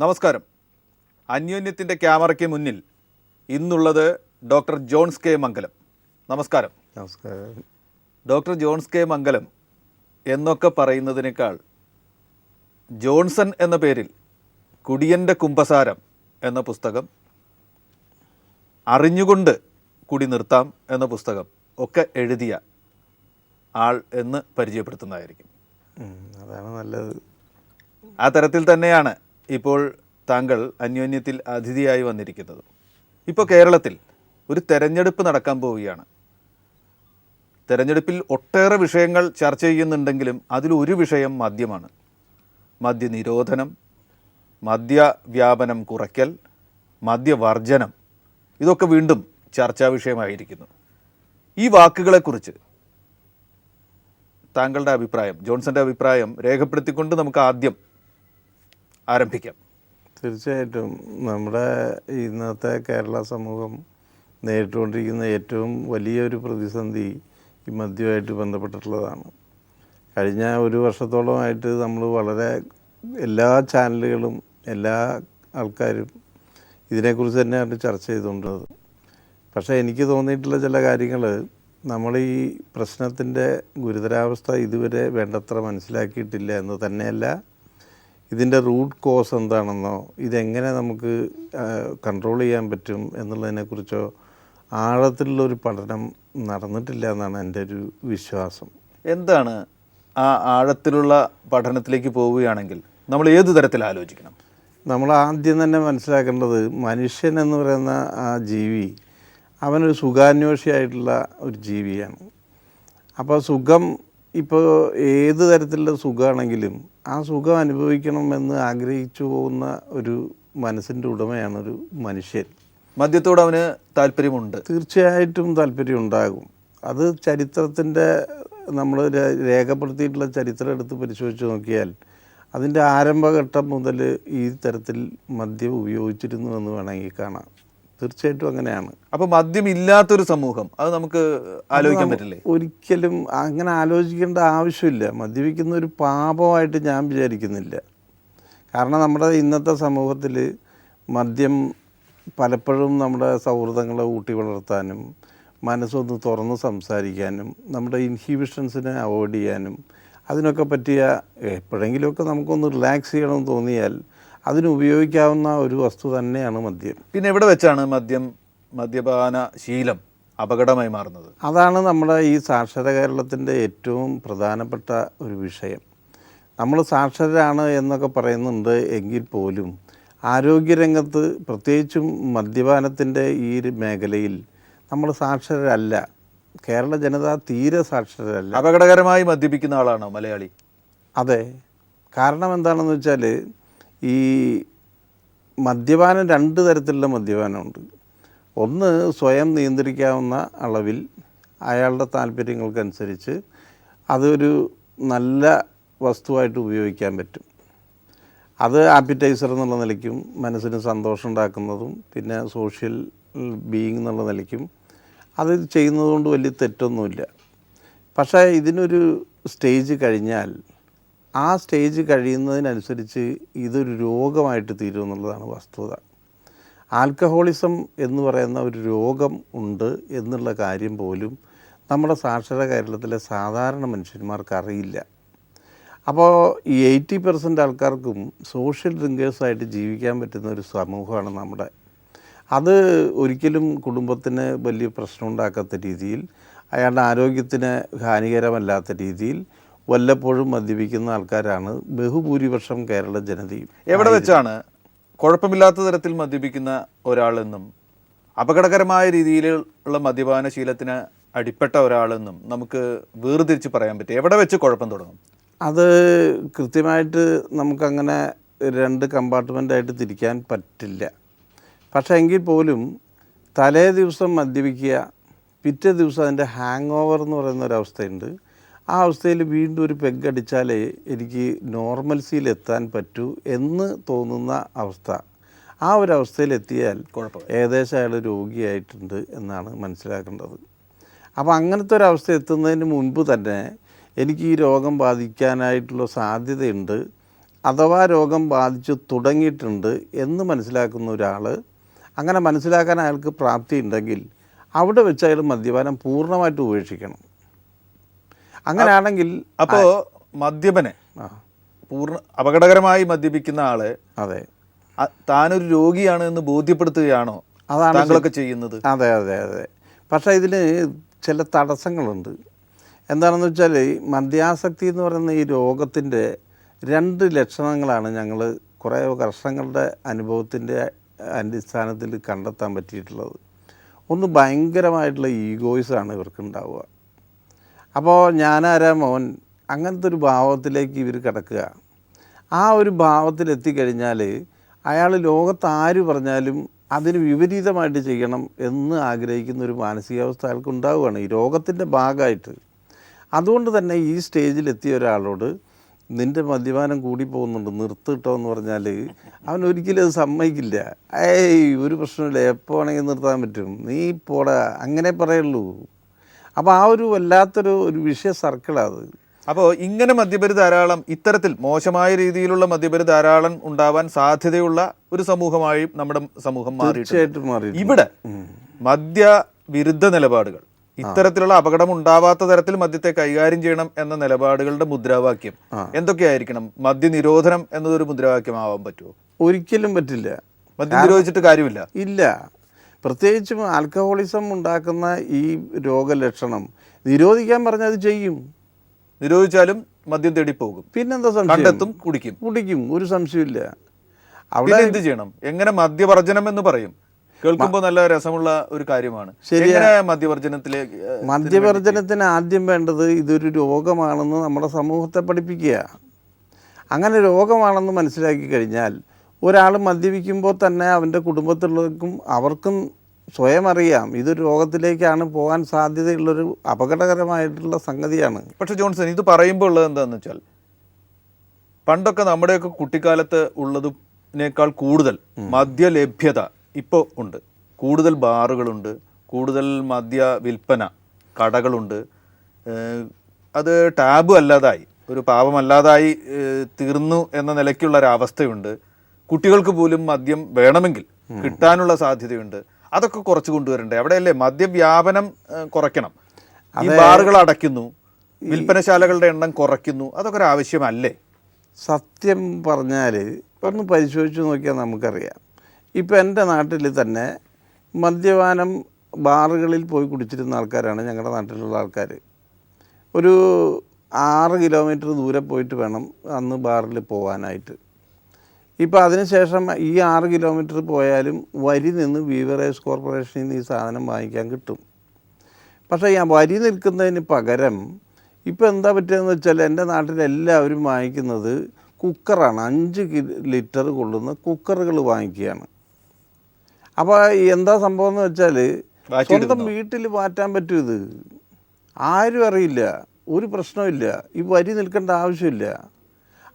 നമസ്കാരം. അന്യോന്യത്തിൻ്റെ ക്യാമറയ്ക്ക് മുന്നിൽ ഇന്നുള്ളത് ഡോക്ടർ ജോൺസ് കെ മംഗലം. നമസ്കാരം. നമസ്കാരം. ഡോക്ടർ ജോൺസ് കെ മംഗലം എന്നൊക്കെ പറയുന്നതിനേക്കാൾ ജോൺസൺ എന്ന പേരിൽ കുടിയൻ്റെ കുമ്പസാരം എന്ന പുസ്തകം, അറിഞ്ഞുകൊണ്ട് കുടി നിർത്താം എന്ന പുസ്തകം ഒക്കെ എഴുതിയ ആൾ എന്ന് പരിചയപ്പെടുത്തുന്നതായിരിക്കും. അതാണ് നല്ലത്. ആ തരത്തിൽ തന്നെയാണ് ഇപ്പോൾ താങ്കൾ അന്യോന്യത്തിൽ അതിഥിയായി വന്നിരിക്കുന്നത്. ഇപ്പോൾ കേരളത്തിൽ ഒരു തെരഞ്ഞെടുപ്പ് നടക്കാൻ പോവുകയാണ്. തെരഞ്ഞെടുപ്പിൽ ഒട്ടേറെ വിഷയങ്ങൾ ചർച്ച ചെയ്യുന്നുണ്ടെങ്കിലും അതിലൊരു വിഷയം മദ്യമാണ്. മദ്യനിരോധനം, മദ്യവ്യാപനം കുറയ്ക്കൽ, മദ്യവർജനം, ഇതൊക്കെ വീണ്ടും ചർച്ചാ വിഷയമായിരിക്കുന്നു. ഈ വാക്കുകളെക്കുറിച്ച് താങ്കളുടെ അഭിപ്രായം, ജോൺസന്റെ അഭിപ്രായം രേഖപ്പെടുത്തിക്കൊണ്ട് നമുക്ക് ആദ്യം ആരംഭിക്കാം. തീർച്ചയായിട്ടും നമ്മുടെ ഇന്നത്തെ കേരള സമൂഹം നേരിട്ടുകൊണ്ടിരിക്കുന്ന ഏറ്റവും വലിയൊരു പ്രതിസന്ധി ഈ മദ്യവുമായിട്ട് ബന്ധപ്പെട്ടിട്ടുള്ളതാണ്. കഴിഞ്ഞ ഒരു വർഷത്തോളമായിട്ട് നമ്മൾ വളരെ എല്ലാ ചാനലുകളും എല്ലാ ആൾക്കാരും ഇതിനെക്കുറിച്ച് തന്നെയാണ് ചർച്ച ചെയ്തുകൊണ്ടത്. പക്ഷേ എനിക്ക് തോന്നിയിട്ടുള്ള ചില കാര്യങ്ങൾ, നമ്മൾ ഈ പ്രശ്നത്തിൻ്റെ ഗുരുതരാവസ്ഥ ഇതുവരെ വേണ്ടത്ര മനസ്സിലാക്കിയിട്ടില്ല എന്ന് തന്നെയല്ല, ഇതിൻ്റെ റൂട്ട് കോസ് എന്താണെന്നോ ഇതെങ്ങനെ നമുക്ക് കൺട്രോൾ ചെയ്യാൻ പറ്റും എന്നുള്ളതിനെക്കുറിച്ചോ ആഴത്തിലുള്ളൊരു പഠനം നടന്നിട്ടില്ല എന്നാണ് എൻ്റെ ഒരു വിശ്വാസം. എന്താണ് ആ ആഴത്തിലുള്ള പഠനത്തിലേക്ക് പോവുകയാണെങ്കിൽ നമ്മൾ ഏത് തരത്തിൽ ആലോചിക്കണം? നമ്മൾ ആദ്യം തന്നെ മനസ്സിലാക്കേണ്ടത്, മനുഷ്യൻ എന്ന് പറയുന്ന ആ ജീവി അവനൊരു സുഖാന്വേഷിയായിട്ടുള്ള ഒരു ജീവിയാണ്. അപ്പോൾ സുഖം ഇപ്പോൾ ഏത് തരത്തിലുള്ള സുഖമാണെങ്കിലും ആ സുഖം അനുഭവിക്കണമെന്ന് ആഗ്രഹിച്ചു പോകുന്ന ഒരു മനസ്സിൻ്റെ ഉടമയാണ് ഒരു മനുഷ്യൻ. മദ്യത്തോട് അവന് താല്പര്യമുണ്ട്. തീർച്ചയായിട്ടും താല്പര്യം ഉണ്ടാകും. അത് ചരിത്രത്തിൻ്റെ നമ്മൾ രേഖപ്പെടുത്തിയിട്ടുള്ള ചരിത്രം എടുത്ത് പരിശോധിച്ച് നോക്കിയാൽ അതിൻ്റെ ആരംഭഘട്ടം മുതൽ ഈ തരത്തിൽ മദ്യം ഉപയോഗിച്ചിരുന്നു എന്ന് വേണമെങ്കിൽ കാണാം. തീർച്ചയായിട്ടും അങ്ങനെയാണ്. അപ്പോൾ മദ്യമില്ലാത്തൊരു സമൂഹം അത് നമുക്ക് ആലോചിക്കാൻ പറ്റില്ലേ? ഒരിക്കലും അങ്ങനെ ആലോചിക്കേണ്ട ആവശ്യമില്ല. മദ്യപിക്കുന്ന ഒരു പാപമായിട്ട് ഞാൻ വിചാരിക്കുന്നില്ല. കാരണം നമ്മുടെ ഇന്നത്തെ സമൂഹത്തിൽ മദ്യം പലപ്പോഴും നമ്മുടെ സൗഹൃദങ്ങളെ ഊട്ടി വളർത്താനും മനസ്സൊന്ന് തുറന്ന് സംസാരിക്കാനും നമ്മുടെ ഇൻഹിബിഷൻസിനെ അവോയ്ഡ് ചെയ്യാനും അതിനൊക്കെ പറ്റിയ, എപ്പോഴെങ്കിലുമൊക്കെ നമുക്കൊന്ന് റിലാക്സ് ചെയ്യണമെന്ന് തോന്നിയാൽ അതിനുപയോഗിക്കാവുന്ന ഒരു വസ്തു തന്നെയാണ് മദ്യം. പിന്നെ എവിടെ വെച്ചാണ് മദ്യപാന ശീലം അപകടമായി മാറുന്നത്? അതാണ് നമ്മുടെ ഈ സാക്ഷര കേരളത്തിൻ്റെ ഏറ്റവും പ്രധാനപ്പെട്ട ഒരു വിഷയം. നമ്മൾ സാക്ഷരരാണ് എന്നൊക്കെ പറയുന്നുണ്ട് എങ്കിൽ പോലും ആരോഗ്യരംഗത്ത്, പ്രത്യേകിച്ചും മദ്യപാനത്തിൻ്റെ ഈ ഒരു മേഖലയിൽ നമ്മൾ സാക്ഷരരല്ല. കേരള ജനത തീരെ സാക്ഷരരല്ല. അപകടകരമായി മദ്യപിക്കുന്ന ആളാണോ മലയാളി? അതെ. കാരണം എന്താണെന്ന് വെച്ചാൽ, ഈ മദ്യപാനം രണ്ട് തരത്തിലുള്ള മദ്യപാനമുണ്ട്. ഒന്ന് സ്വയം നിയന്ത്രിക്കാവുന്ന അളവിൽ അയാളുടെ താല്പര്യങ്ങൾക്കനുസരിച്ച് അതൊരു നല്ല വസ്തുവായിട്ട് ഉപയോഗിക്കാൻ പറ്റും. അത് ആപ്പിറ്റൈസർ എന്നുള്ള നിലയ്ക്കും മനസ്സിന് സന്തോഷം ഉണ്ടാക്കുന്നതും പിന്നെ സോഷ്യൽ ബീയിങ് എന്നുള്ള നിലയ്ക്കും അത് ചെയ്യുന്നതുകൊണ്ട് വലിയ തെറ്റൊന്നുമില്ല. പക്ഷേ ഇതിനൊരു സ്റ്റേജ് കഴിഞ്ഞാൽ ആ സ്റ്റേജ് കഴിയുന്നതിനനുസരിച്ച് ഇതൊരു രോഗമായിട്ട് തീരും എന്നുള്ളതാണ് വസ്തുത. ആൽക്കഹോളിസം എന്ന് പറയുന്ന ഒരു രോഗം ഉണ്ട് എന്നുള്ള കാര്യം പോലും നമ്മുടെ സാക്ഷര കേരളത്തിലെ സാധാരണ മനുഷ്യന്മാർക്ക് അറിയില്ല. അപ്പോൾ ഈ 80% ആൾക്കാർക്കും സോഷ്യൽ ഡ്രിങ്കേഴ്സായിട്ട് ജീവിക്കാൻ പറ്റുന്ന ഒരു സമൂഹമാണ് നമ്മുടെ. അത് ഒരിക്കലും കുടുംബത്തിന് വലിയ പ്രശ്നം ഉണ്ടാക്കാത്ത രീതിയിൽ, അയാളുടെ ആരോഗ്യത്തിന് ഹാനികരമല്ലാത്ത രീതിയിൽ വല്ലപ്പോഴും മദ്യപിക്കുന്ന ആൾക്കാരാണ് ബഹുഭൂരിപക്ഷം കേരള ജനതയും. എവിടെ വെച്ചാണ് കുഴപ്പമില്ലാത്ത തരത്തിൽ മദ്യപിക്കുന്ന ഒരാളെന്നും അപകടകരമായ രീതിയിലുള്ള മദ്യപാന ശീലത്തിന് അടിപ്പെട്ട ഒരാളെന്നും നമുക്ക് വേർതിരിച്ച് പറയാൻ പറ്റും? എവിടെ വെച്ച് കുഴപ്പം തുടങ്ങും? അത് കൃത്യമായിട്ട് നമുക്കങ്ങനെ രണ്ട് കമ്പാർട്ട്മെൻറ്റായിട്ട് തിരിക്കാൻ പറ്റില്ല. പക്ഷേ എങ്കിൽ പോലും തലേ ദിവസം മദ്യപിക്കുക, പിറ്റേ ദിവസം അതിൻ്റെ ഹാങ് ഓവർ എന്ന് പറയുന്ന ഒരവസ്ഥയുണ്ട്. ആ അവസ്ഥയിൽ വീണ്ടും ഒരു പെഗ്ഗടിച്ചാലേ എനിക്ക് നോർമൽസിയിലെത്താൻ പറ്റൂ എന്ന് തോന്നുന്ന അവസ്ഥ, ആ ഒരു അവസ്ഥയിലെത്തിയാൽ ഏകദേശം അയാൾ രോഗിയായിട്ടുണ്ട് എന്നാണ് മനസ്സിലാക്കേണ്ടത്. അപ്പോൾ അങ്ങനത്തെ ഒരവസ്ഥ എത്തുന്നതിന് മുൻപ് തന്നെ എനിക്ക് ഈ രോഗം ബാധിക്കാനായിട്ടുള്ള സാധ്യതയുണ്ട്, അഥവാ രോഗം ബാധിച്ചു തുടങ്ങിയിട്ടുണ്ട് എന്ന് മനസ്സിലാക്കുന്ന ഒരാൾ, അങ്ങനെ മനസ്സിലാക്കാൻ അയാൾക്ക് പ്രാപ്തി ഉണ്ടെങ്കിൽ അവിടെ വെച്ച് അയാൾ മദ്യപാനം പൂർണ്ണമായിട്ട് ഉപേക്ഷിക്കണം. അങ്ങനെയാണെങ്കിൽ അപ്പോൾ മദ്യപനെ അപകടകരമായി മദ്യപിക്കുന്ന ആള് അതെ താനൊരു രോഗിയാണ് എന്ന് ബോധ്യപ്പെടുത്തുകയാണോ അതാണ് താങ്കളൊക്കെ ചെയ്യുന്നത്? അതെ അതെ അതെ. പക്ഷേ ഇതിന് ചില തടസ്സങ്ങളുണ്ട്. എന്താണെന്ന് വെച്ചാൽ മദ്യാസക്തി എന്ന് പറയുന്ന ഈ രോഗത്തിൻ്റെ 2 ലക്ഷണങ്ങളാണ് ഞങ്ങൾ കുറേ വർഷങ്ങളുടെ അനുഭവത്തിൻ്റെ അടിസ്ഥാനത്തിൽ കണ്ടെത്താൻ പറ്റിയിട്ടുള്ളത്. ഒന്ന്, ഭയങ്കരമായിട്ടുള്ള ഈഗോയിസാണ് ഇവർക്കുണ്ടാവുക. അപ്പോൾ ഞാനാരാ മോൻ അങ്ങനത്തെ ഒരു ഭാവത്തിലേക്ക് ഇവർ കിടക്കുക. ആ ഒരു ഭാവത്തിലെത്തിക്കഴിഞ്ഞാൽ അയാൾ ലോകത്ത് ആര് പറഞ്ഞാലും അതിന് വിപരീതമായിട്ട് ചെയ്യണം എന്ന് ആഗ്രഹിക്കുന്ന ഒരു മാനസികാവസ്ഥ അയാൾക്ക് ഉണ്ടാവുകയാണ് ഈ രോഗത്തിൻ്റെ ഭാഗമായിട്ട്. അതുകൊണ്ട് തന്നെ ഈ സ്റ്റേജിലെത്തിയ ഒരാളോട് നിൻ്റെ മദ്യപാനം കൂടി പോകുന്നുണ്ട് നിർത്തിട്ടോ എന്ന് പറഞ്ഞാൽ അവൻ ഒരിക്കലും അത് സമ്മതിക്കില്ല. ഒരു പ്രശ്നമില്ല, എപ്പോൾ വേണമെങ്കിൽ നിർത്താൻ പറ്റും, നീ പോടാ, അങ്ങനെ പറയുള്ളൂ. അപ്പോൾ ആ ഒരു വല്ലാത്തൊരു വിഷയ സർക്കിളാണ് അത്. അപ്പോൾ ഇങ്ങനെ മദ്യപര് ധാരാളം, ഇത്തരത്തിൽ മോശമായ രീതിയിലുള്ള മദ്യപര് ധാരാളം ഉണ്ടാവാൻ സാധ്യതയുള്ള ഒരു സമൂഹമായി നമ്മുടെ സമൂഹം മാറിയിട്ടുണ്ട്. ഇവിടെ മദ്യ വിരുദ്ധ നിലപാടുകൾ, ഇത്തരത്തിലുള്ള അപകടം ഉണ്ടാവാത്ത തരത്തിൽ മദ്യത്തെ കൈകാര്യം ചെയ്യണം എന്ന നിലപാടുകളുടെ മുദ്രാവാക്യം എന്തൊക്കെയായിരിക്കണം? മദ്യ നിരോധനം എന്നതൊരു മുദ്രാവാക്യമാവാൻ പറ്റുമോ? ഒരിക്കലും പറ്റില്ല. മദ്യം നിരോധിച്ചിട്ട് കാര്യമില്ല. ഇല്ല. പ്രത്യേകിച്ചും ആൽക്കഹോളിസം ഉണ്ടാക്കുന്ന ഈ രോഗലക്ഷണം നിരോധിക്കാൻ പറഞ്ഞാൽ അത് ചെയ്യും. നിരോധിച്ചാലും മദ്യം തേടി പോകും. പിന്നെന്താ സംശയം? കണ്ടെത്തും, കുടിക്കും. ഒരു സംശയമില്ല. അവിടെ എന്ത് ചെയ്യണം? എങ്ങനെ മദ്യവർജനം എന്ന് പറയും? കേൾക്കുമ്പോൾ നല്ല രസമുള്ള ഒരു കാര്യമാണ്. മദ്യവർജനത്തിന് ആദ്യം വേണ്ടത് ഇതൊരു രോഗമാണെന്ന് നമ്മുടെ സമൂഹത്തെ പഠിപ്പിക്കുക. അങ്ങനെ രോഗമാണെന്ന് മനസ്സിലാക്കി കഴിഞ്ഞാൽ ഒരാൾ മദ്യപിക്കുമ്പോൾ തന്നെ അവൻ്റെ കുടുംബത്തിലുള്ളവർക്കും അവർക്കും സ്വയം അറിയാം ഇതൊരു രോഗത്തിലേക്കാണ് പോകാൻ സാധ്യതയുള്ളൊരു അപകടകരമായിട്ടുള്ള സംഗതിയാണ്. പക്ഷെ ജോൺസൺ, ഇത് പറയുമ്പോൾ ഉള്ളത് എന്താണെന്ന് വെച്ചാൽ, പണ്ടൊക്കെ നമ്മുടെയൊക്കെ കുട്ടിക്കാലത്ത് ഉള്ളതിനേക്കാൾ കൂടുതൽ മദ്യ ലഭ്യത ഇപ്പോൾ ഉണ്ട്. കൂടുതൽ ബാറുകളുണ്ട്, കൂടുതൽ മദ്യ വിൽപ്പന കടകളുണ്ട്. അത് ടാബു അല്ലാതായി, ഒരു പാപമല്ലാതായി തീർന്നു എന്ന നിലയ്ക്കുള്ള ഒരവസ്ഥയുണ്ട്. കുട്ടികൾക്ക് പോലും മദ്യം വേണമെങ്കിൽ കിട്ടാനുള്ള സാധ്യതയുണ്ട്. അതൊക്കെ കുറച്ച് കൊണ്ടുവരണ്ടേ? അവിടെയല്ലേ മദ്യവ്യാപനം കുറയ്ക്കണം. ഈ ബാറുകൾ അടയ്ക്കുന്നു, വിൽപ്പനശാലകളുടെ എണ്ണം കുറയ്ക്കുന്നു, അതൊക്കെ ഒരു ആവശ്യമല്ലേ? സത്യം പറഞ്ഞാൽ ഒന്ന് പരിശോധിച്ച് നോക്കിയാൽ നമുക്കറിയാം. ഇപ്പോൾ എൻ്റെ നാട്ടിൽ തന്നെ മദ്യപാനം ബാറുകളിൽ പോയി കുടിച്ചിരുന്ന ആൾക്കാരാണ് ഞങ്ങളുടെ നാട്ടിലുള്ള ആൾക്കാർ. ഒരു 6 കിലോമീറ്റർ ദൂരെ പോയിട്ട് വേണം അന്ന് ബാറിൽ പോകാനായിട്ട്. ഇപ്പോൾ അതിനുശേഷം ഈ 6 കിലോമീറ്റർ പോയാലും വരി നിന്ന് ബീവറേജ് കോർപ്പറേഷനിൽ നിന്ന് ഈ സാധനം വാങ്ങിക്കാൻ കിട്ടും. പക്ഷേ ഈ വരി നിൽക്കുന്നതിന് പകരം ഇപ്പോൾ എന്താ പറ്റുകയെന്ന് വെച്ചാൽ എൻ്റെ നാട്ടിലെല്ലാവരും വാങ്ങിക്കുന്നത് കുക്കറാണ്. 5 ലിറ്റർ കൊള്ളുന്ന കുക്കറുകൾ വാങ്ങിക്കുകയാണ്. അപ്പോൾ എന്താ സംഭവം എന്ന് വെച്ചാൽ സ്വന്തം വീട്ടിൽ മാറ്റാൻ പറ്റും. ഇത് ആരും അറിയില്ല, ഒരു പ്രശ്നമില്ല, ഈ വരി നിൽക്കേണ്ട ആവശ്യമില്ല.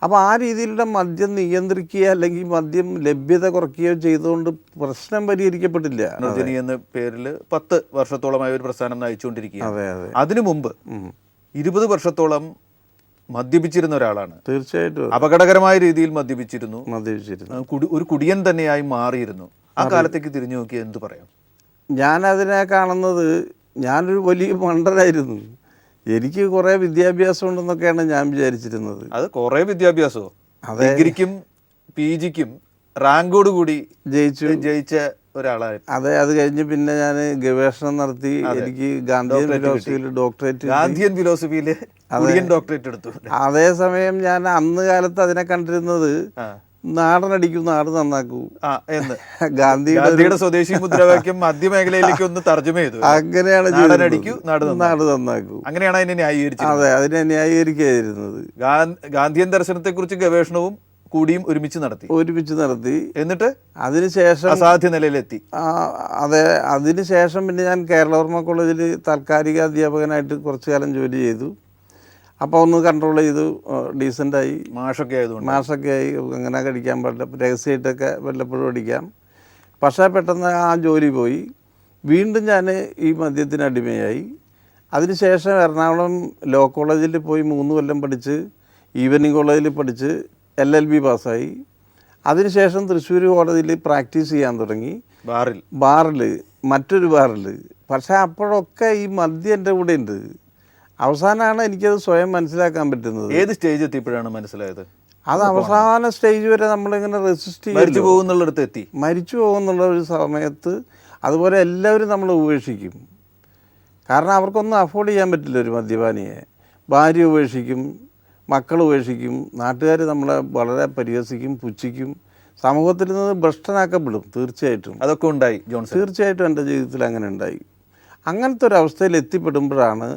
അപ്പോൾ ആ രീതിയിലുള്ള മദ്യം നിയന്ത്രിക്കുക അല്ലെങ്കിൽ മദ്യം ലഭ്യത കുറയ്ക്കുകയോ ചെയ്തുകൊണ്ട് പ്രശ്നം പരിഹരിക്കപ്പെട്ടില്ല. എന്ന പേരിൽ 10 വർഷത്തോളമായി ഒരു പ്രസ്ഥാനം നയിച്ചുകൊണ്ടിരിക്കുക. അതെ അതെ. അതിനു മുമ്പ് 20 വർഷത്തോളം മദ്യപിച്ചിരുന്ന ഒരാളാണ്. തീർച്ചയായിട്ടും അപകടകരമായ രീതിയിൽ മദ്യപിച്ചിരുന്നു. ഒരു കുടിയൻ തന്നെയായി മാറിയിരുന്നു. ആ കാലത്തേക്ക് തിരിഞ്ഞു നോക്കിയാൽ എന്ത് പറയാം? ഞാനതിനെ കാണുന്നത്, ഞാനൊരു വലിയ മണ്ടനായിരുന്നു. എനിക്ക് കുറേ വിദ്യാഭ്യാസം ഉണ്ടെന്നൊക്കെയാണ് ഞാൻ വിചാരിച്ചിരുന്നത്. അത് കുറേ വിദ്യാഭ്യാസമോ? ഡിഗ്രിക്കും PGക്കും റാങ്കോടുകൂടി ജയിച്ച ഒരാളായിരുന്നു. അതെ. അത് കഴിഞ്ഞ് പിന്നെ ഞാൻ ഗവേഷണം നടത്തി. എനിക്ക് ഗാന്ധിയൻ ഫിലോസഫിയിൽ ഡോക്ടറേറ്റ് എടുത്തു. അതേസമയം ഞാൻ അന്ന് കാലത്ത് അതിനെ കണ്ടിരുന്നത് നാടനടിക്കും നാട് നന്നാക്കൂ എന്ന് ഗാന്ധിയുടെ സ്വദേശി മുദ്രാവാക്യം മധ്യമേഖലയിലേക്ക് ഒന്ന് തർജ്ജമ ചെയ്തു. അങ്ങനെയാണ് നാട് നന്നാക്കൂ, അങ്ങനെയാണ് അതിനെ ന്യായീകരിച്ചത്. അതെ, അതിനെ ന്യായീകരിക്കുകയായിരുന്നത്. ഗാന്ധിയൻ ദർശനത്തെക്കുറിച്ച് ഗവേഷണവും കൂടിയും ഒരുമിച്ച് നടത്തി. എന്നിട്ട് അതിനുശേഷം അസാധ്യ നിലയിലെത്തി. അതെ. അതിനുശേഷം പിന്നെ ഞാൻ കേരളവർമ്മ കോളേജിൽ താൽക്കാലിക അധ്യാപകനായിട്ട് കുറച്ചു കാലം ജോലി ചെയ്തു. അപ്പോൾ ഒന്ന് കൺട്രോൾ ചെയ്തു, ഡീസൻ്റായി. മാഷൊക്കെ ആയി. അങ്ങനെ കടിക്കാൻ പാടില്ല, രഹസ്യമായിട്ടൊക്കെ വല്ലപ്പോഴും അടിക്കാം. പക്ഷേ പെട്ടെന്ന് ആ ജോലി പോയി. വീണ്ടും ഞാൻ ഈ മദ്യത്തിന് അടിമയായി. അതിനുശേഷം എറണാകുളം ലോ കോളേജിൽ പോയി 3 കൊല്ലം പഠിച്ച്, ഈവനിങ് കോളേജിൽ പഠിച്ച്, LLB പാസ്സായി. അതിനുശേഷം തൃശ്ശൂർ കോടതിയിൽ പ്രാക്ടീസ് ചെയ്യാൻ തുടങ്ങി. ബാറിൽ മറ്റൊരു ബാറിൽ. പക്ഷേ അപ്പോഴൊക്കെ ഈ മദ്യം എൻ്റെ കൂടെ ഉണ്ട്. അവസാനമാണ് എനിക്കത് സ്വയം മനസ്സിലാക്കാൻ പറ്റുന്നത്. ഏത് സ്റ്റേജ് എത്തിയപ്പോഴാണ് മനസ്സിലായത്? അത് അവസാന സ്റ്റേജ് വരെ നമ്മളിങ്ങനെ റെസിസ്റ്റ് ചെയ്ത് മരിച്ചു പോകുന്നുള്ളിടത്ത് എത്തി. മരിച്ചു പോകുന്നുള്ള ഒരു സമയത്ത് അതുപോലെ എല്ലാവരും നമ്മൾ ഉപേക്ഷിക്കും. കാരണം അവർക്കൊന്നും അഫോർഡ് ചെയ്യാൻ പറ്റില്ല ഒരു മദ്യപാനിയെ. ഭാര്യ ഉപേക്ഷിക്കും, മക്കൾ ഉപേക്ഷിക്കും, നാട്ടുകാർ നമ്മളെ വളരെ പരിഹസിക്കും, പുച്ഛിക്കും, സമൂഹത്തിൽ നിന്ന് ഭ്രഷ്ടനാക്കപ്പെടും. തീർച്ചയായിട്ടും അതൊക്കെ ഉണ്ടായി ജോൺസൺ? തീർച്ചയായിട്ടും എൻ്റെ ജീവിതത്തിൽ അങ്ങനെ ഉണ്ടായി. അങ്ങനത്തെ ഒരു അവസ്ഥയിൽ എത്തിപ്പെടുമ്പോഴാണ്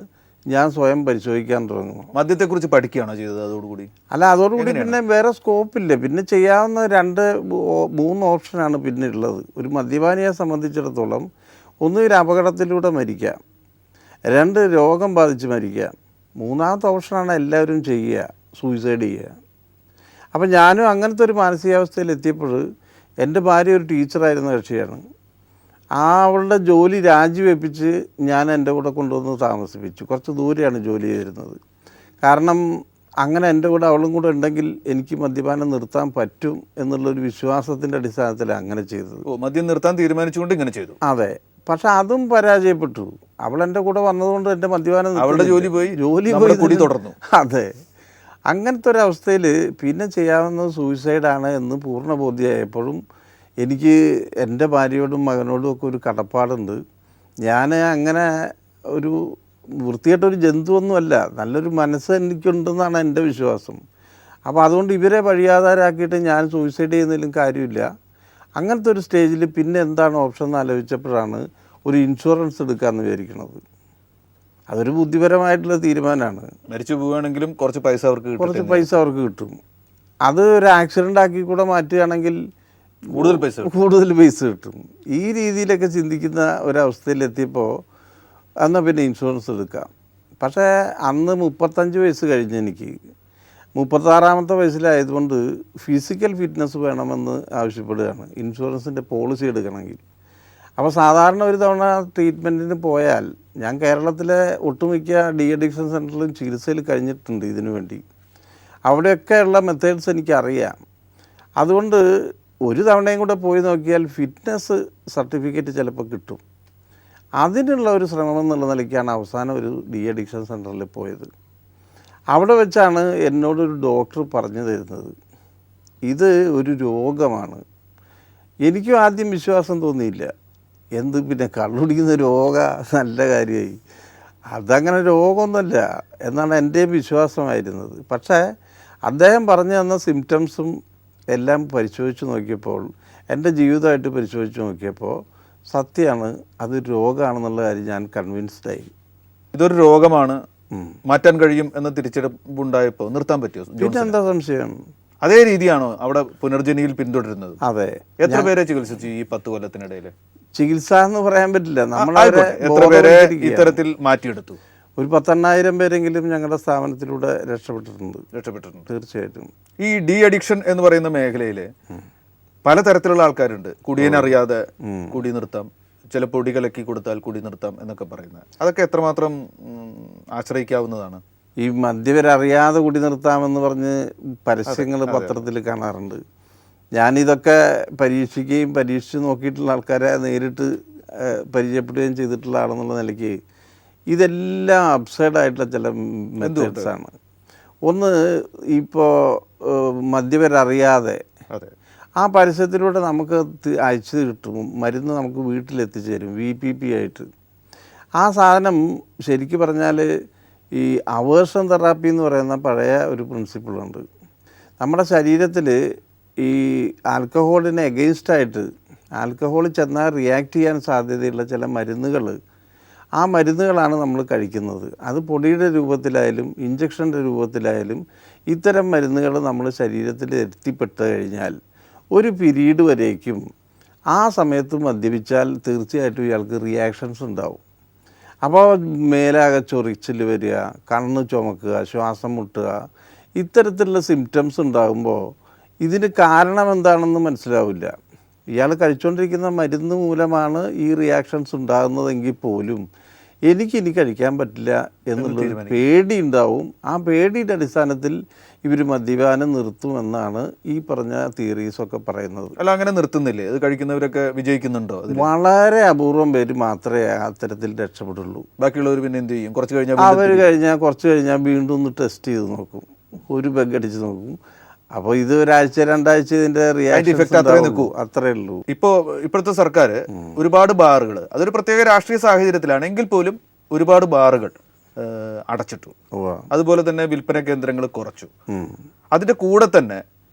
ഞാൻ സ്വയം പരിശോധിക്കാൻ തുടങ്ങുന്നത്. മദ്യത്തെക്കുറിച്ച് പഠിക്കുകയാണോ ചെയ്തത് അതോടുകൂടി? അല്ല, അതോടുകൂടി പിന്നെ വേറെ സ്കോപ്പില്ല. പിന്നെ ചെയ്യാവുന്ന 2-3 ഓപ്ഷനാണ് പിന്നെ ഉള്ളത്. ഒരു മദ്യപാനിയെ സംബന്ധിച്ചിടത്തോളം, ഒന്ന് ഒരു അപകടത്തിലൂടെ മരിക്കാം, 2 രോഗം ബാധിച്ച് മരിക്കാം, 3ാമത്തെ ഓപ്ഷനാണ് എല്ലാവരും ചെയ്യുക, സൂയിസൈഡ് ചെയ്യുക. അപ്പം ഞാനും അങ്ങനത്തെ ഒരു മാനസികാവസ്ഥയിൽ എത്തിയപ്പോൾ, എൻ്റെ ഭാര്യ ഒരു ടീച്ചറായിരുന്ന കക്ഷിയാണ്. അവളുടെ ജോലി രാജിവെപ്പിച്ച് ഞാൻ എൻ്റെ കൂടെ കൊണ്ടുവന്ന് താമസിപ്പിച്ചു. കുറച്ച് ദൂരെയാണ് ജോലി ചെയ്തിരുന്നത്. കാരണം അങ്ങനെ എൻ്റെ കൂടെ അവളും കൂടെ ഉണ്ടെങ്കിൽ എനിക്ക് മദ്യപാനം നിർത്താൻ പറ്റും എന്നുള്ളൊരു വിശ്വാസത്തിൻ്റെ അടിസ്ഥാനത്തിലാണ് അങ്ങനെ ചെയ്തത്. മദ്യം നിർത്താൻ തീരുമാനിച്ചുകൊണ്ട് ഇങ്ങനെ ചെയ്തു? അതെ. പക്ഷെ അതും പരാജയപ്പെട്ടു. അവൾ എൻ്റെ കൂടെ വന്നതുകൊണ്ട് എൻ്റെ മദ്യപാനം അവളുടെ ജോലി പോയി കൂടി തുടർന്നു. അതെ. അങ്ങനത്തെ ഒരവസ്ഥയിൽ പിന്നെ ചെയ്യാവുന്നത് സൂയിസൈഡാണ് എന്ന് പൂർണ്ണ ബോധ്യമായപ്പോഴും എനിക്ക് എൻ്റെ ഭാര്യയോടും മകനോടും ഒക്കെ ഒരു കടപ്പാടുണ്ട്. ഞാൻ അങ്ങനെ ഒരു വൃത്തികെട്ടൊരു ജന്തുവൊന്നുമല്ല, നല്ലൊരു മനസ്സ് എനിക്കുണ്ടെന്നാണ് എൻ്റെ വിശ്വാസം. അപ്പോൾ അതുകൊണ്ട് ഇവരെ വഴിയാധാരാക്കിയിട്ട് ഞാൻ സൂയിസൈഡ് ചെയ്യുന്നതിലും കാര്യമില്ല. അങ്ങനത്തെ ഒരു സ്റ്റേജിൽ പിന്നെ എന്താണ് ഓപ്ഷൻ എന്ന് ആലോചിച്ചപ്പോഴാണ് ഒരു ഇൻഷുറൻസ് എടുക്കാമെന്ന് വിചാരിക്കുന്നത്. അതൊരു ബുദ്ധിപരമായിട്ടുള്ള തീരുമാനമാണ്. മരിച്ചു പോവുകയാണെങ്കിലും കുറച്ച് പൈസ അവർക്ക് കിട്ടും. അത് ഒരു ആക്സിഡൻ്റ് ആക്കി കൂടെ മാറ്റുകയാണെങ്കിൽ കൂടുതൽ പൈസ കിട്ടും. ഈ രീതിയിലൊക്കെ ചിന്തിക്കുന്ന ഒരവസ്ഥയിലെത്തിയപ്പോൾ എന്നാൽ പിന്നെ ഇൻഷുറൻസ് എടുക്കാം. പക്ഷേ അന്ന് 35 വയസ്സ് കഴിഞ്ഞ് എനിക്ക് 36ാമത്തെ വയസ്സിലായതുകൊണ്ട് ഫിസിക്കൽ ഫിറ്റ്നസ് വേണമെന്ന് ആവശ്യപ്പെടുകയാണ് ഇൻഷുറൻസിൻ്റെ പോളിസി എടുക്കണമെങ്കിൽ. അപ്പോൾ സാധാരണ ഒരു തവണ ട്രീറ്റ്മെൻറ്റിന് പോയാൽ, ഞാൻ കേരളത്തിലെ ഒട്ടുമിക്ക അഡിക്ഷൻ സെൻറ്ററിലും ചികിത്സയിൽ കഴിഞ്ഞിട്ടുണ്ട് ഇതിനു വേണ്ടി. അവിടെയൊക്കെയുള്ള മെത്തേഡ്സ് എനിക്കറിയാം. അതുകൊണ്ട് ഒരു തവണയും കൂടെ പോയി നോക്കിയാൽ ഫിറ്റ്നസ് സർട്ടിഫിക്കറ്റ് ചിലപ്പോൾ കിട്ടും. അതിനുള്ള ഒരു ശ്രമം എന്നുള്ള നിലയ്ക്കാണ് അവസാനം ഒരു അഡിക്ഷൻ സെൻറ്ററിൽ പോയത്. അവിടെ വെച്ചാണ് എന്നോടൊരു ഡോക്ടർ പറഞ്ഞു തരുന്നത്, ഇത് ഒരു രോഗമാണ്. എനിക്കും ആദ്യം വിശ്വാസം തോന്നിയില്ല. എന്ത് പിന്നെ കള്ളുടിക്കുന്ന രോഗ നല്ല കാര്യമായി, അതങ്ങനെ രോഗമൊന്നുമല്ല എന്നാണ് എൻ്റെ വിശ്വാസമായിരുന്നത്. പക്ഷേ അദ്ദേഹം പറഞ്ഞു തന്ന സിംറ്റംസും എല്ലാം പരിശോധിച്ച് നോക്കിയപ്പോൾ, എൻ്റെ ജീവിതമായിട്ട് പരിശോധിച്ച് നോക്കിയപ്പോൾ സത്യമാണ്, അത് രോഗമാണെന്നുള്ള കാര്യം ഞാൻ കൺവിൻസ്ഡായി. ഇതൊരു രോഗമാണ്, മാറ്റാൻ കഴിയും എന്ന തിരിച്ചറിവുണ്ടായപ്പോൾ നിർത്താൻ പറ്റുമോ? പിന്നെ എന്താ സംശയം? അതേ രീതിയാണോ അവിടെ പുനർജനിയിൽ പിന്തുടരുന്നത്? അതെ. എത്ര പേരെ ചികിത്സിച്ചു ഈ 10 കൊല്ലത്തിനിടയിൽ? ചികിത്സ എന്ന് പറയാൻ പറ്റില്ല, നമ്മൾ എത്ര പേരെ ഇത്തരത്തിൽ മാറ്റിയെടുത്തു? ഒരു 10,000 പേരെങ്കിലും ഞങ്ങളുടെ സ്ഥാപനത്തിലൂടെ രക്ഷപ്പെട്ടിട്ടുണ്ട്. തീർച്ചയായിട്ടും. ഈ അഡിക്ഷൻ എന്ന് പറയുന്ന മേഖലയിൽ പലതരത്തിലുള്ള ആൾക്കാരുണ്ട്. കുടിയനറിയാതെ കുടി നിർത്താം, ചില പൊടി കലക്കി കൊടുത്താൽ കുടി നിർത്താം എന്നൊക്കെ പറയുന്നത്, അതൊക്കെ എത്രമാത്രം ആശ്രയിക്കാവുന്നതാണ്? ഈ മദ്യപരറിയാതെ കുടി നിർത്താമെന്ന് പറഞ്ഞ് പരസ്യങ്ങൾ പത്രത്തിൽ കാണാറുണ്ട്. ഞാനിതൊക്കെ പരീക്ഷിച്ച് നോക്കിയിട്ടുള്ള ആൾക്കാരെ നേരിട്ട് പരിചയപ്പെടുകയും ചെയ്തിട്ടുള്ള ആളെന്നുള്ള നിലയ്ക്ക് ഇതെല്ലാം അബ്സൈഡായിട്ടുള്ള ചില മെത്തേഡ്സാണ്. ഒന്ന്, ഇപ്പോൾ മദ്യപരറിയാതെ ആ പരസ്യത്തിലൂടെ നമുക്ക് അയച്ചു കിട്ടും, മരുന്ന് നമുക്ക് വീട്ടിലെത്തിച്ചേരും VPP ആയിട്ട്. ആ സാധനം ശരിക്കും പറഞ്ഞാൽ ഈ അവേർഷൻ തെറാപ്പി എന്ന് പറയുന്ന പഴയ ഒരു പ്രിൻസിപ്പിളുണ്ട്. നമ്മുടെ ശരീരത്തിൽ ഈ ആൽക്കഹോളിന് എഗെയിൻസ്റ്റായിട്ട്, ആൽക്കഹോൾ ചെന്നാൽ റിയാക്ട് ചെയ്യാൻ സാധ്യതയുള്ള ചില മരുന്നുകൾ, ആ മരുന്നുകളാണ് നമ്മൾ കഴിക്കുന്നത്. അത് പൊടിയുടെ രൂപത്തിലായാലും ഇഞ്ചക്ഷൻ്റെ രൂപത്തിലായാലും ഇത്തരം മരുന്നുകൾ നമ്മൾ ശരീരത്തിൽ എത്തിപ്പെട്ട് കഴിഞ്ഞാൽ ഒരു പീരീഡ് വരേക്കും ആ സമയത്ത് മദ്യപിച്ചാൽ തീർച്ചയായിട്ടും ഇയാൾക്ക് റിയാക്ഷൻസ് ഉണ്ടാവും. അപ്പോൾ മേലാകെ ചൊറിച്ചിൽ വരിക, കണ്ണ് ചുമക്കുക, ശ്വാസം മുട്ടുക, ഇത്തരത്തിലുള്ള സിംറ്റംസ് ഉണ്ടാകുമ്പോൾ ഇതിന് കാരണം എന്താണെന്ന് മനസ്സിലാവില്ല. ഇയാൾ കഴിച്ചുകൊണ്ടിരിക്കുന്ന മരുന്ന് മൂലമാണ് ഈ റിയാക്ഷൻസ് ഉണ്ടാകുന്നതെങ്കിൽ പോലും ഇനി കഴിക്കാൻ പറ്റില്ല എന്നുള്ളൊരു പേടി ഉണ്ടാവും. ആ പേടിയുടെ അടിസ്ഥാനത്തിൽ ഇവർ മദ്യപാനം നിർത്തുമെന്നാണ് ഈ പറഞ്ഞ തിയറീസൊക്കെ പറയുന്നത്. അല്ല, അങ്ങനെ നിർത്തുന്നില്ലേ? ഇത് കഴിക്കുന്നവരൊക്കെ വിജയിക്കുന്നുണ്ടോ? വളരെ അപൂർവം പേര് മാത്രമേ അത്തരത്തിൽ രക്ഷപ്പെടുള്ളൂ. ബാക്കിയുള്ളവർ പിന്നെ എന്ത് ചെയ്യും? കുറച്ച് കഴിഞ്ഞാൽ കുറച്ച് കഴിഞ്ഞാൽ വീണ്ടും ഒന്ന് ടെസ്റ്റ് ചെയ്ത് നോക്കും, ഒരു ബഗ് അടിച്ച് നോക്കും. അപ്പോൾ ഇത് ഒരാഴ്ച 2 ആഴ്ച ഇതിന്റെ ഇഫക്റ്റ് അത്രേ നിൽക്കൂ. അത്രേ ഉള്ളൂ. ഇപ്പോഴത്തെ സർക്കാർ ഒരുപാട് ബാറുകൾ, അതൊരു പ്രത്യേക രാഷ്ട്രീയ സാഹചര്യത്തിലാണ് എങ്കിൽ പോലും ഒരുപാട് ബാറുകൾ അടച്ചിട്ടു. അതുപോലെ തന്നെ വിൽപ്പന കേന്ദ്രങ്ങൾ കുറച്ചു. അതിന്റെ കൂടെ തന്നെ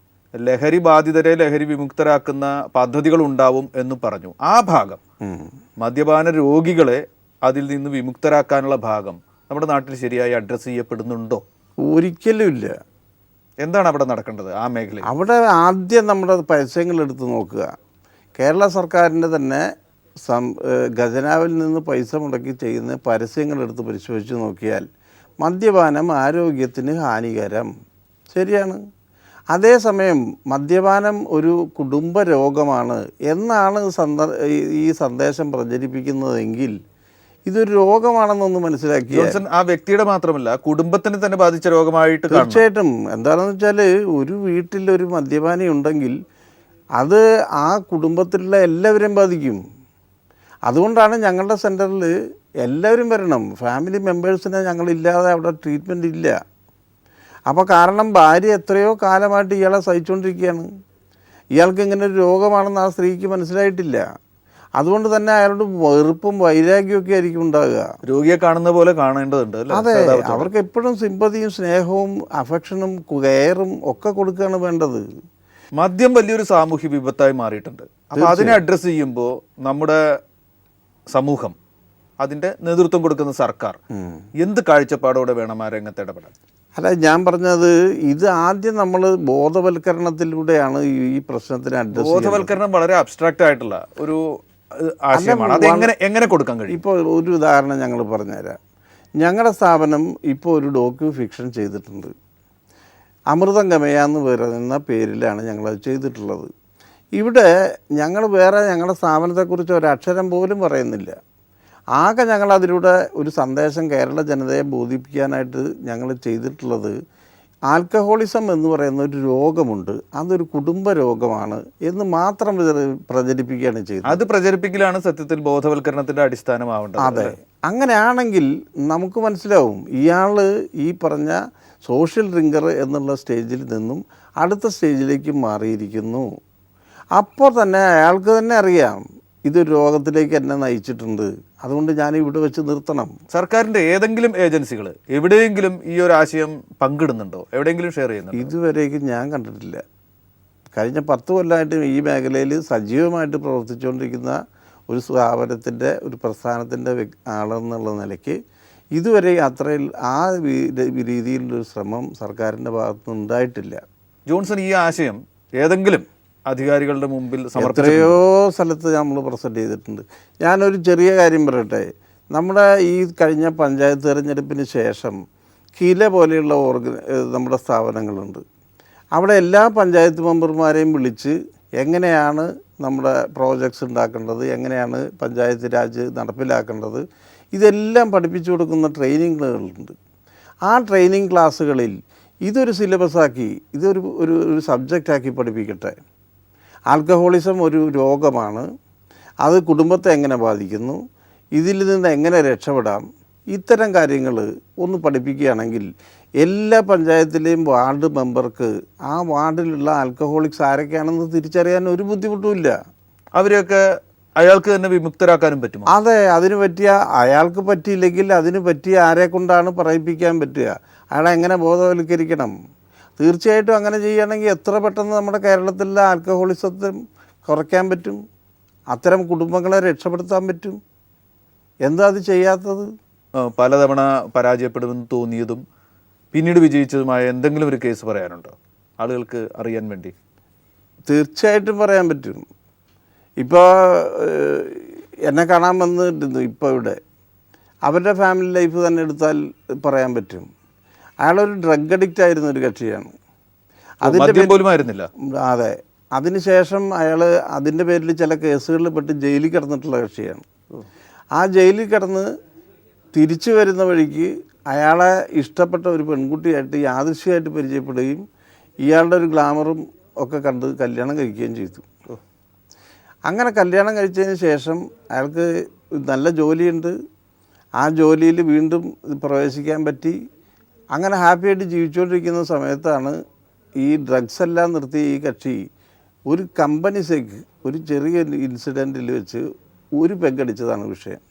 ലഹരി ബാധിതരെ ലഹരി വിമുക്തരാക്കുന്ന പദ്ധതികൾ ഉണ്ടാവും എന്ന് പറഞ്ഞു. ആ ഭാഗം, മദ്യപാന രോഗികളെ അതിൽ നിന്ന് വിമുക്തരാക്കാനുള്ള ഭാഗം നമ്മുടെ നാട്ടിൽ ശരിയായി അഡ്രസ്സ് ചെയ്യപ്പെടുന്നുണ്ടോ? ഒരിക്കലും ഇല്ല. എന്താണ് അവിടെ നടക്കേണ്ടത് ആ മേഖലയിൽ? അവിടെ ആദ്യം നമ്മുടെ പരസ്യങ്ങൾ എടുത്ത് നോക്കുക. കേരള സർക്കാരിൻ്റെ തന്നെ ഖജനാവിൽ നിന്ന് പൈസ മുടക്കി ചെയ്യുന്ന പരസ്യങ്ങളെടുത്ത് പരിശോധിച്ച് നോക്കിയാൽ മദ്യപാനം ആരോഗ്യത്തിന് ഹാനികരം, ശരിയാണ്. അതേസമയം മദ്യപാനം ഒരു കുടുംബ രോഗമാണ് എന്നാണ് ഈ സന്ദേശം പ്രചരിപ്പിക്കുന്നതെങ്കിൽ ഇതൊരു രോഗമാണെന്നൊന്ന് മനസ്സിലാക്കി ആ വ്യക്തിയുടെ മാത്രമല്ല കുടുംബത്തിന് തന്നെ ബാധിച്ച രോഗമായിട്ട് തീർച്ചയായിട്ടും. എന്താണെന്ന് വെച്ചാൽ ഒരു വീട്ടിൽ ഒരു മദ്യപാനി ഉണ്ടെങ്കിൽ അത് ആ കുടുംബത്തിലുള്ള എല്ലാവരെയും ബാധിക്കും. അതുകൊണ്ടാണ് ഞങ്ങളുടെ സെൻറ്ററിൽ എല്ലാവരും വരണം. ഫാമിലി മെമ്പേഴ്സിനെ ഞങ്ങളില്ലാതെ അവിടെ ട്രീറ്റ്മെൻറ്റ് ഇല്ല. അപ്പോൾ കാരണം ഭാര്യ എത്രയോ കാലമായിട്ട് ഇയാളെ സഹിച്ചുകൊണ്ടിരിക്കുകയാണ്. ഇയാൾക്ക് ഇങ്ങനെ ഒരു രോഗമാണെന്ന് ആ സ്ത്രീക്ക് മനസ്സിലായിട്ടില്ല. അതുകൊണ്ട് തന്നെ അയാളുടെ വെറുപ്പും വൈരാഗ്യമൊക്കെ ആയിരിക്കും ഉണ്ടാകുക. രോഗിയെ കാണുന്ന പോലെ കാണേണ്ടതുണ്ട്. അതെ, അവർക്ക് എപ്പോഴും സിമ്പതിയും സ്നേഹവും അഫക്ഷനും കെയറും ഒക്കെ കൊടുക്കുകയാണ് വേണ്ടത്. മദ്യം വലിയൊരു സാമൂഹ്യ വിപത്തായി മാറിയിട്ടുണ്ട്. അപ്പോൾ അതിനെ അഡ്രസ്സ് ചെയ്യുമ്പോൾ നമ്മുടെ സമൂഹം, അതിൻ്റെ നേതൃത്വം കൊടുക്കുന്ന സർക്കാർ എന്ത് കാഴ്ചപ്പാടോടെ വേണം ആ രംഗത്ത് ഇടപെടാൻ? അല്ല, ഞാൻ പറഞ്ഞത് ഇത് ആദ്യം നമ്മൾ ബോധവൽക്കരണത്തിലൂടെയാണ് ഈ പ്രശ്നത്തിന് അഡ്രസ്. ബോധവൽക്കരണം വളരെ അബ്സ്ട്രാക്റ്റ് ആയിട്ടുള്ള ഒരു ആശയമാണ്. അത് എങ്ങനെ കൊടുക്കാൻ കഴിയും? ഇപ്പോൾ ഒരു ഉദാഹരണം ഞങ്ങൾ പറഞ്ഞുതരാം. ഞങ്ങളുടെ സ്ഥാപനം ഇപ്പോൾ ഒരു ഡോക്യു ഫിക്ഷൻ ചെയ്തിട്ടുണ്ട്. അമൃതം ഗമയ എന്ന് പറയുന്ന പേരിലാണ് ഞങ്ങളത് ചെയ്തിട്ടുള്ളത്. ഇവിടെ ഞങ്ങൾ വേറെ ഞങ്ങളുടെ സ്ഥാപനത്തെക്കുറിച്ച് ഒരക്ഷരം പോലും പറയുന്നില്ല. ആകെ ഞങ്ങളതിലൂടെ ഒരു സന്ദേശം കേരള ജനതയെ ബോധിപ്പിക്കാനായിട്ട് ഞങ്ങൾ ചെയ്തിട്ടുള്ളത് ആൽക്കഹോളിസം എന്ന് പറയുന്ന ഒരു രോഗമുണ്ട്, അതൊരു കുടുംബ രോഗമാണ് എന്ന് മാത്രം പ്രചരിപ്പിക്കുകയാണ് ചെയ്തത്. അത് പ്രചരിപ്പിക്കലാണ് സത്യത്തിൽ ബോധവൽക്കരണത്തിൻ്റെ അടിസ്ഥാനമാവേണ്ടത്. അതെ, അങ്ങനെയാണെങ്കിൽ നമുക്ക് മനസ്സിലാവും ഇയാൾ ഈ പറഞ്ഞ സോഷ്യൽ ഡ്രിങ്കർ എന്നുള്ള സ്റ്റേജിൽ നിന്നും അടുത്ത സ്റ്റേജിലേക്ക് മാറിയിരിക്കുന്നു. അപ്പോൾ തന്നെ അയാൾക്ക് തന്നെ അറിയാം ഇതൊരു രോഗത്തിലേക്ക് എന്നെ നയിച്ചിട്ടുണ്ട്, അതുകൊണ്ട് ഞാൻ ഇവിടെ വെച്ച് നിർത്തണം. സർക്കാരിൻ്റെ ഏതെങ്കിലും ഏജൻസികൾ എവിടെയെങ്കിലും ഈ ഒരു ആശയം പങ്കിടുന്നുണ്ടോ? എവിടെയെങ്കിലും ഷെയർ ചെയ്യുന്നുണ്ടോ? ഇതുവരേക്കും ഞാൻ കണ്ടിട്ടില്ല. കഴിഞ്ഞ 10 കൊല്ലമായിട്ട് ഈ മേഖലയിൽ സജീവമായിട്ട് പ്രവർത്തിച്ചുകൊണ്ടിരിക്കുന്ന ഒരു സ്ഥാപനത്തിൻ്റെ ഒരു പ്രസ്ഥാനത്തിൻ്റെ ആളെന്നുള്ള നിലയ്ക്ക് ഇതുവരെ അത്രയിൽ ആ രീതിയിലുള്ളൊരു ശ്രമം സർക്കാരിൻ്റെ ഭാഗത്തുനിന്ന് ഉണ്ടായിട്ടില്ല. ജോൺസൺ ഈ ആശയം ഏതെങ്കിലും അധികാരികളുടെ മുമ്പിൽ എത്രയോ സ്ഥലത്ത് നമ്മൾ പ്രസൻറ്റ് ചെയ്തിട്ടുണ്ട്. ഞാനൊരു ചെറിയ കാര്യം പറയട്ടെ. നമ്മുടെ ഈ കഴിഞ്ഞ പഞ്ചായത്ത് തിരഞ്ഞെടുപ്പിന് ശേഷം കില പോലെയുള്ള നമ്മുടെ സ്ഥാപനങ്ങളുണ്ട്. അവിടെ എല്ലാ പഞ്ചായത്ത് മെമ്പർമാരെയും വിളിച്ച് എങ്ങനെയാണ് നമ്മുടെ പ്രോജക്ട്സ് ഉണ്ടാക്കേണ്ടത്, എങ്ങനെയാണ് പഞ്ചായത്ത് രാജ് നടപ്പിലാക്കേണ്ടത്, ഇതെല്ലാം പഠിപ്പിച്ചു കൊടുക്കുന്ന ട്രെയിനിങ്ങുകളുണ്ട്. ആ ട്രെയിനിങ് ക്ലാസ്സുകളിൽ ഇതൊരു സിലബസാക്കി, ഒരു സബ്ജക്റ്റാക്കി പഠിപ്പിക്കട്ടെ. ആൽക്കഹോളിസം ഒരു രോഗമാണ്, അത് കുടുംബത്തെ എങ്ങനെ ബാധിക്കുന്നു, ഇതിൽ നിന്ന് എങ്ങനെ രക്ഷപ്പെടാം, ഇത്തരം കാര്യങ്ങൾ ഒന്ന് പഠിപ്പിക്കുകയാണെങ്കിൽ എല്ലാ പഞ്ചായത്തിലെയും വാർഡ് മെമ്പർക്ക് ആ വാർഡിലുള്ള ആൽക്കഹോളിക്സ് ആരൊക്കെയാണെന്ന് തിരിച്ചറിയാൻ ഒരു ബുദ്ധിമുട്ടുമില്ല. അവരെയൊക്കെ അയാൾക്ക് തന്നെ വിമുക്തരാക്കാനും പറ്റും. അതെ, അതിന് പറ്റിയ, അയാൾക്ക് പറ്റിയില്ലെങ്കിൽ അതിന് പറ്റിയ ആരെ കൊണ്ടാണ് പറയിപ്പിക്കാൻ പറ്റുക, അയാളെ എങ്ങനെ ബോധവൽക്കരിക്കണം. തീർച്ചയായിട്ടും അങ്ങനെ ചെയ്യുകയാണെങ്കിൽ എത്ര പെട്ടെന്ന് നമ്മുടെ കേരളത്തിലെ ആൽക്കഹോളിസത്തെ കുറയ്ക്കാൻ പറ്റും, അത്തരം കുടുംബങ്ങളെ രക്ഷപ്പെടുത്താൻ പറ്റും. എന്താ അത് ചെയ്യാത്തത്? പലതവണ പരാജയപ്പെടുമെന്ന് തോന്നിയതും പിന്നീട് വിജയിച്ചതുമായ എന്തെങ്കിലും ഒരു കേസ് പറയാനുണ്ടോ ആളുകൾക്ക് അറിയാൻ വേണ്ടി? തീർച്ചയായിട്ടും പറയാൻ പറ്റും. ഇപ്പോൾ എന്നെ കാണാൻ വന്നിരുന്നു ഇപ്പോൾ ഇവിടെ, അവരുടെ ഫാമിലി ലൈഫ് തന്നെ എടുത്താൽ പറയാൻ പറ്റും. അയാളൊരു ഡ്രഗ് അഡിക്റ്റ് ആയിരുന്ന ഒരു കക്ഷിയാണ്. അതിൻ്റെ പോലും ആയിരുന്നില്ല. അതെ, അതിനുശേഷം അയാൾ അതിൻ്റെ പേരിൽ ചില കേസുകളിൽ പെട്ട് ജയിലിൽ കിടന്നിട്ടുള്ള കക്ഷിയാണ്. ആ ജയിലിൽ കിടന്ന് തിരിച്ചു വരുന്ന വഴിക്ക് അയാളെ ഇഷ്ടപ്പെട്ട ഒരു പെൺകുട്ടിയായിട്ട് യാദൃശ്യമായിട്ട് പരിചയപ്പെടുകയും ഇയാളുടെ ഒരു ഗ്ലാമറും ഒക്കെ കണ്ട് കല്യാണം കഴിക്കുകയും ചെയ്തു. അങ്ങനെ കല്യാണം കഴിച്ചതിന് ശേഷം അയാൾക്ക് നല്ല ജോലിയുണ്ട്. ആ ജോലിയിൽ വീണ്ടും പ്രവേശിക്കാൻ പറ്റി. അങ്ങനെ ഹാപ്പിയായിട്ട് ജീവിച്ചുകൊണ്ടിരിക്കുന്ന സമയത്താണ് ഈ ഡ്രഗ്സ് എല്ലാം നിർത്തി ഈ കക്ഷി ഒരു കമ്പനിസേക്ക് ഒരു ചെറിയ ഇൻസിഡൻറ്റിൽ വെച്ച് ഒരു പെഗടിച്ചതാണ് വിഷയം.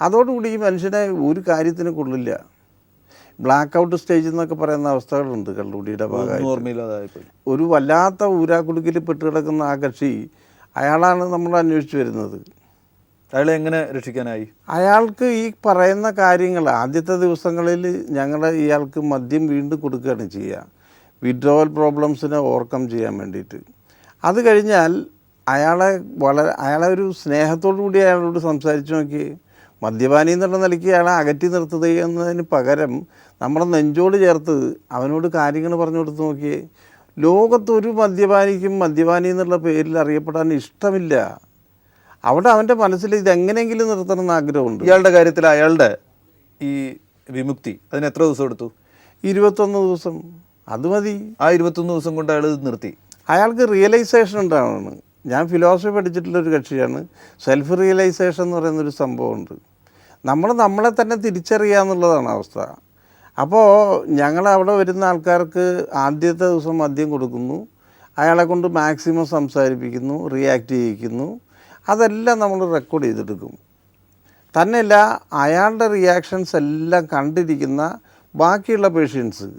അതോടുകൂടി ഈ മനുഷ്യനെ ഒരു കാര്യത്തിന് കൊള്ളില്ല. ബ്ലാക്ക് ഔട്ട് സ്റ്റേജ് എന്നൊക്കെ പറയുന്ന അവസ്ഥകളുണ്ട് കള്ളുകൂടിയുടെ ഭാഗമായിട്ട്. ഒരു വല്ലാത്ത ഊരാക്കുടുക്കിൽ പെട്ടുകിടക്കുന്ന ആ കക്ഷി അയാളാണ് നമ്മൾ അന്വേഷിച്ച് വരുന്നത്. അയാളെ എങ്ങനെ രക്ഷിക്കാനായി? അയാൾക്ക് ഈ പറയുന്ന കാര്യങ്ങൾ ആദ്യത്തെ ദിവസങ്ങളിൽ ഇയാൾക്ക് മദ്യം വീണ്ടും കൊടുക്കുകയാണ് ചെയ്യുക, വിഡ്രോവൽ പ്രോബ്ലംസിനെ ഓവർകം ചെയ്യാൻ വേണ്ടിയിട്ട്. അത് കഴിഞ്ഞാൽ അയാളെ ഒരു സ്നേഹത്തോടു കൂടി അയാളോട് സംസാരിച്ച് നോക്കി. മദ്യപാനി എന്നുള്ള നിലയ്ക്ക് അയാളെ അകറ്റി നിർത്തുന്നതിന് പകരം നമ്മുടെ നെഞ്ചോട് ചേർത്ത് അവനോട് കാര്യങ്ങൾ പറഞ്ഞു കൊടുത്ത് നോക്കിയേ. ലോകത്തൊരു മദ്യപാനിക്കും മദ്യപാനി എന്നുള്ള പേരിൽ അറിയപ്പെടാൻ ഇഷ്ടമില്ല. അവിടെ അവൻ്റെ മനസ്സിൽ ഇതെങ്ങനെയെങ്കിലും നിർത്തണം എന്ന് ആഗ്രഹമുണ്ട്. ഇയാളുടെ കാര്യത്തിൽ അയാളുടെ ഈ വിമുക്തി അതിന് എത്ര ദിവസം എടുത്തു? 21 ദിവസം. അത് മതി. ആ 21 ദിവസം കൊണ്ട് അയാൾ നിർത്തി. അയാൾക്ക് റിയലൈസേഷൻ ഉണ്ടാവണം. ഞാൻ ഫിലോസഫി പഠിച്ചിട്ടുള്ളൊരു കക്ഷിയാണ്. സെൽഫ് റിയലൈസേഷൻ എന്ന് പറയുന്നൊരു സംഭവമുണ്ട്. നമ്മളെ തന്നെ തിരിച്ചറിയുക എന്നുള്ളതാണ് അവസ്ഥ. അപ്പോൾ ഞങ്ങളവിടെ വരുന്ന ആൾക്കാർക്ക് ആദ്യത്തെ ദിവസം മദ്യം കൊടുക്കുന്നു, അയാളെ കൊണ്ട് മാക്സിമം സംസാരിപ്പിക്കുന്നു, റിയാക്ട് ചെയ്യിക്കുന്നു. അതെല്ലാം നമ്മൾ റെക്കോർഡ് ചെയ്തെടുക്കും. തന്നെയല്ല, അയാളുടെ റിയാക്ഷൻസ് എല്ലാം കണ്ടിരിക്കുന്ന ബാക്കിയുള്ള പേഷ്യൻസ്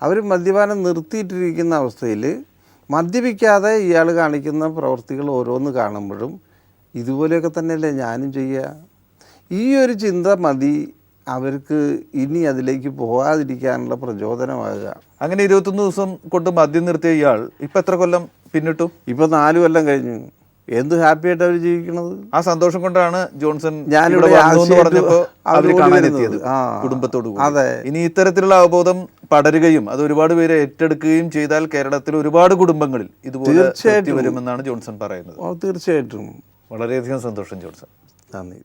അവർ മദ്യപാനം നിർത്തിയിട്ടിരിക്കുന്ന അവസ്ഥയിൽ മദ്യപിക്കാതെ ഇയാൾ കാണിക്കുന്ന പ്രവൃത്തികൾ ഓരോന്ന് കാണുമ്പോഴും ഇതുപോലെയൊക്കെ തന്നെയല്ലേ ഞാനും ചെയ്യുക. ഈ ഒരു ചിന്ത മതി അവർക്ക് ഇനി അതിലേക്ക് പോകാതിരിക്കാനുള്ള പ്രചോദനമാകുക. അങ്ങനെ 21 ദിവസം കൊണ്ട് മദ്യം നിർത്തിയ ഇയാൾ ഇപ്പം എത്ര കൊല്ലം പിന്നിട്ടു? ഇപ്പം 4 കൊല്ലം കഴിഞ്ഞു. എന്ത് ഹാപ്പി ആയിട്ട് അവർ ജീവിക്കണത്. ആ സന്തോഷം കൊണ്ടാണ് ജോൺസൺ ഞാനിവിടെ പറഞ്ഞപ്പോൾ അവർ കാണാനെത്തിയത് കുടുംബത്തോട്. അതെ. ഇനി ഇത്തരത്തിലുള്ള അവബോധം പടരുകയും അത് ഒരുപാട് പേര് ഏറ്റെടുക്കുകയും ചെയ്താൽ കേരളത്തിൽ ഒരുപാട് കുടുംബങ്ങളിൽ ഇതുപോലെ വരുമെന്നാണ് ജോൺസൺ പറയുന്നത്. തീർച്ചയായിട്ടും. വളരെയധികം സന്തോഷം ജോൺസൺ. നന്ദി.